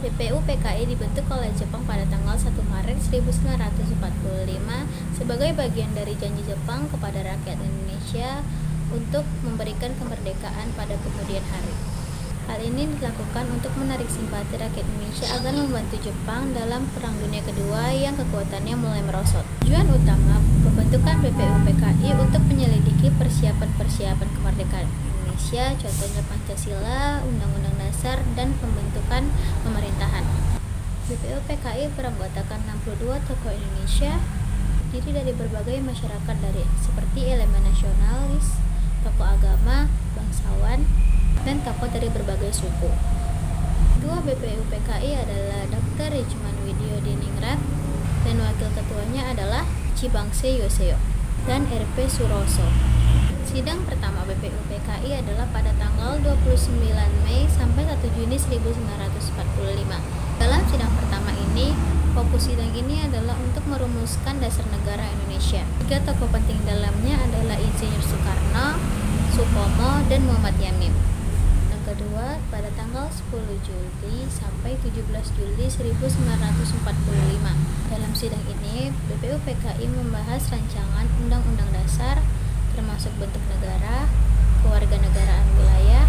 BPUPKI dibentuk oleh Jepang pada tanggal 1 Maret 1945 sebagai bagian dari janji Jepang kepada rakyat Indonesia untuk memberikan kemerdekaan pada kemudian hari. Hal ini dilakukan untuk menarik simpati rakyat Indonesia agar membantu Jepang dalam Perang Dunia Kedua yang kekuatannya mulai merosot. Tujuan utama pembentukan BPUPKI untuk menyelidiki persiapan kemerdekaan Indonesia, contohnya Pancasila, Undang-Undang Dasar, dan pembentukan pemerintahan. BPUPKI beranggotakan 62 tokoh Indonesia, terdiri dari berbagai masyarakat seperti elemen nasionalis, tokoh agama, bangsawan, dan tokoh dari berbagai suku. Ketua BPUPKI adalah Dr. Richman Widyodiningrat dan wakil ketuanya adalah Chibangse Yoseo dan RP Suroso. Sidang pertama BPUPKI adalah pada tanggal 29 Mei sampai 1 Juni 1945. Dalam sidang pertama ini, fokus sidang ini adalah untuk merumuskan dasar negara Indonesia. Tiga tokoh penting dalamnya adalah Insinyur Soekarno, Supomo, dan Muhammad Yamin. Yang kedua, pada tanggal 10 Juli sampai 17 Juli 1945. Dalam sidang ini, BPUPKI membahas rancangan Undang-Undang Dasar, termasuk bentuk negara, kewarganegaraan wilayah,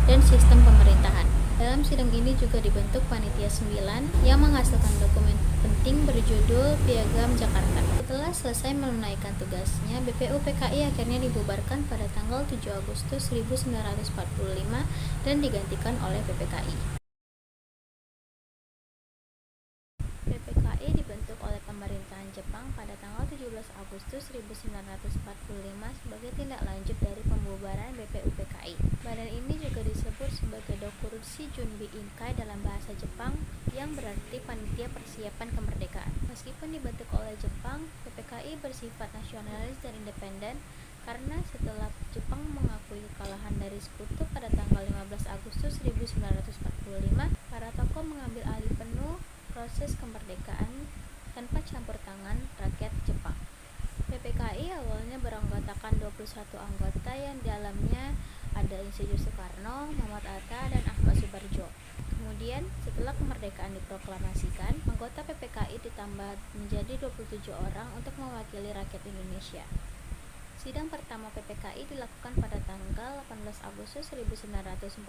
dan sistem pemerintahan. Dalam sidang ini juga dibentuk Panitia 9 yang menghasilkan dokumen penting berjudul Piagam Jakarta. Setelah selesai menunaikan tugasnya, BPUPKI akhirnya dibubarkan pada tanggal 7 Agustus 1945 dan digantikan oleh PPKI. PPKI dibentuk oleh pemerintahan Jepang pada tanggal 17 Agustus 1945 sebagai tindak lanjut dari pembubaran BPUPKI. Badan ini juga disebut sebagai Dokurushi Junbi Inkai dalam bahasa Jepang, yang berarti Panitia Persiapan Kemerdekaan. Meskipun dibentuk oleh Jepang, PPKI bersifat nasionalis dan independen karena setelah Jepang mengakui kekalahan dari Sekutu pada tanggal 15 Agustus 1945, para tokoh mengambil alih penuh proses kemerdekaan tanpa campur tangan rakyat Jepang. PPKI awalnya beranggotakan 21 anggota yang di dalamnya ada Insinyur Soekarno, Muhammad Hatta, dan Ahmad Subarjo. Kemudian, setelah kemerdekaan diproklamasikan, anggota PPKI ditambah menjadi 27 orang untuk mewakili rakyat Indonesia. Sidang pertama PPKI dilakukan pada tanggal 18 Agustus 1945.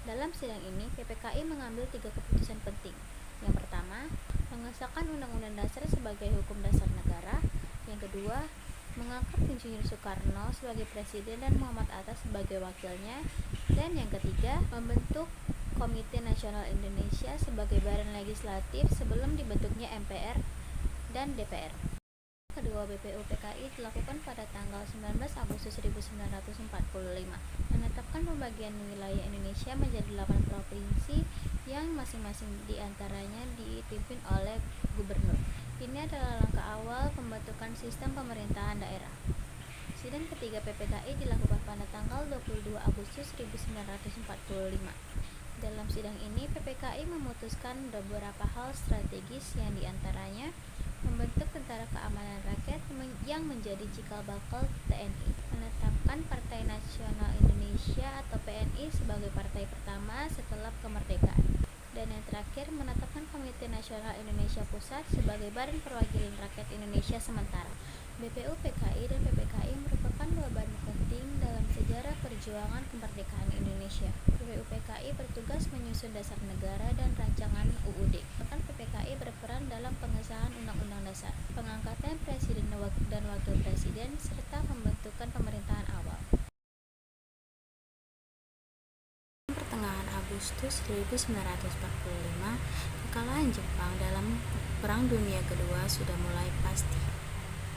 Dalam sidang ini, PPKI mengambil 3 keputusan penting. Yang pertama, mengesahkan Undang-Undang Dasar sebagai hukum dasar negara. Yang kedua, mengangkat Insinyur Soekarno sebagai presiden dan Muhammad Hatta sebagai wakilnya. Dan yang ketiga, membentuk Komite Nasional Indonesia sebagai badan legislatif sebelum dibentuknya MPR dan DPR. Kedua BPUPKI dilakukan pada tanggal 19 Agustus 1945, menetapkan pembagian wilayah Indonesia menjadi 8 provinsi yang masing-masing diantaranya dipimpin oleh gubernur. Ini adalah langkah awal pembentukan sistem pemerintahan daerah. Sidang ketiga PPKI dilakukan pada tanggal 22 Agustus 1945. Dalam sidang ini, PPKI memutuskan beberapa hal strategis yang diantaranya membentuk Tentara Keamanan Rakyat yang menjadi cikal bakal TNI, menetapkan Partai Nasional Indonesia atau PNI sebagai partai pertama setelah kemerdekaan, dan yang terakhir menetapkan Komite Nasional Indonesia Pusat sebagai badan perwakilan rakyat Indonesia sementara. BPUPKI dan PPKI merupakan dua badan penting dalam sejarah perjuangan kemerdekaan Indonesia. BPUPKI bertugas menyusun dasar negara dan rancangan UUD. Bahkan PPKI berperan dalam pengesahan Undang-Undang Dasar, pengangkatan presiden dan wakil presiden, serta pembentukan pemerintahan awal. Pertengahan Agustus 1945, kekalahan Jepang dalam Perang Dunia Kedua sudah mulai pasti.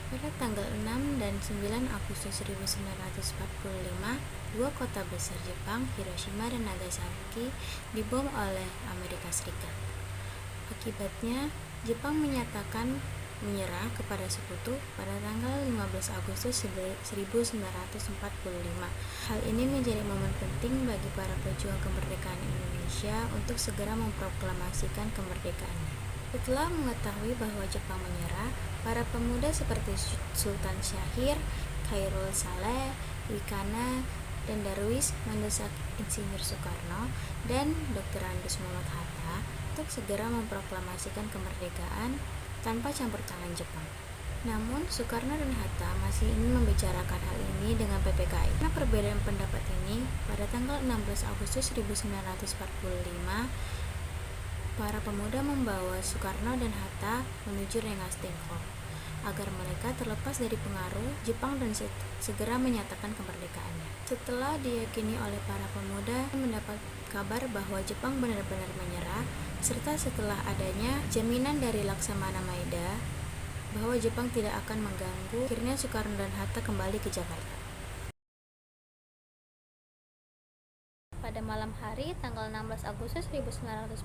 Pada tanggal 6 dan 9 Agustus 1945, dua kota besar Jepang, Hiroshima dan Nagasaki, dibom oleh Amerika Serikat. Akibatnya, Jepang menyatakan menyerah kepada Sekutu pada tanggal 15 Agustus 1945. Hal ini menjadi momen penting bagi para pejuang kemerdekaan Indonesia untuk segera memproklamasikan kemerdekaannya. Setelah mengetahui bahwa Jepang menyerah, para pemuda seperti Sultan Syahrir, Khairul Saleh, Wikana, dan Darwis mendesak Insinyur Soekarno dan Dr. Andes Muhammad Hatta untuk segera memproklamasikan kemerdekaan tanpa campur tangan Jepang. Namun, Soekarno dan Hatta masih ingin membicarakan hal ini dengan PPKI. Karena perbedaan pendapat ini, pada tanggal 16 Agustus 1945, para pemuda membawa Soekarno dan Hatta menuju Rengas Dengklok agar mereka terlepas dari pengaruh Jepang dan segera menyatakan kemerdekaannya. Setelah diyakini oleh para pemuda mendapat kabar bahwa Jepang benar-benar menyerah, serta setelah adanya jaminan dari Laksamana Maeda bahwa Jepang tidak akan mengganggu, akhirnya Soekarno dan Hatta kembali ke Jakarta. Pada malam hari, tanggal 16 Agustus 1945,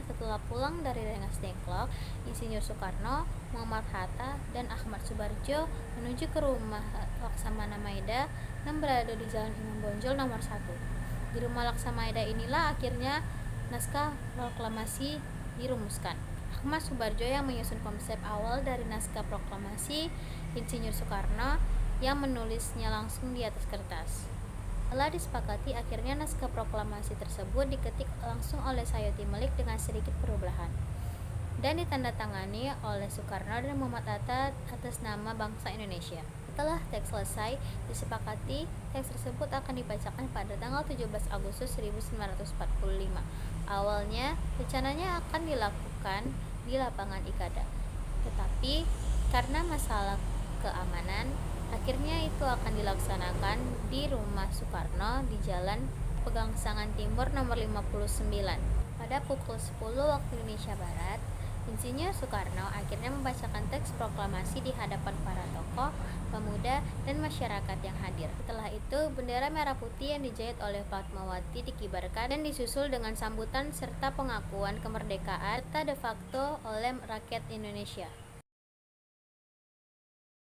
setelah pulang dari Rengas Dengklok, Insinyur Soekarno, Muhammad Hatta, dan Ahmad Subarjo menuju ke rumah Laksamana Maeda yang berada di Jalan Imam Bonjol nomor 1. Di rumah Laksamana Maeda inilah akhirnya naskah proklamasi dirumuskan. Ahmad Subarjo yang menyusun konsep awal dari naskah proklamasi, Insinyur Soekarno yang menulisnya langsung di atas kertas. Setelah disepakati, akhirnya naskah proklamasi tersebut diketik langsung oleh Sayuti Melik dengan sedikit perubahan dan ditandatangani oleh Soekarno dan Muhammad Hatta atas nama bangsa Indonesia. Setelah teks selesai disepakati, teks tersebut akan dibacakan pada tanggal 17 Agustus 1945. Awalnya, rencananya akan dilakukan di lapangan Ikada. Tetapi, karena masalah keamanan, akhirnya itu akan dilaksanakan di rumah Soekarno di Jalan Pegangsangan Timur nomor 59. Pada pukul 10 waktu Indonesia Barat, Insinyur Soekarno akhirnya membacakan teks proklamasi di hadapan para tokoh, pemuda, dan masyarakat yang hadir. Setelah itu, bendera merah putih yang dijahit oleh Fatmawati dikibarkan dan disusul dengan sambutan serta pengakuan kemerdekaan serta de facto oleh rakyat Indonesia.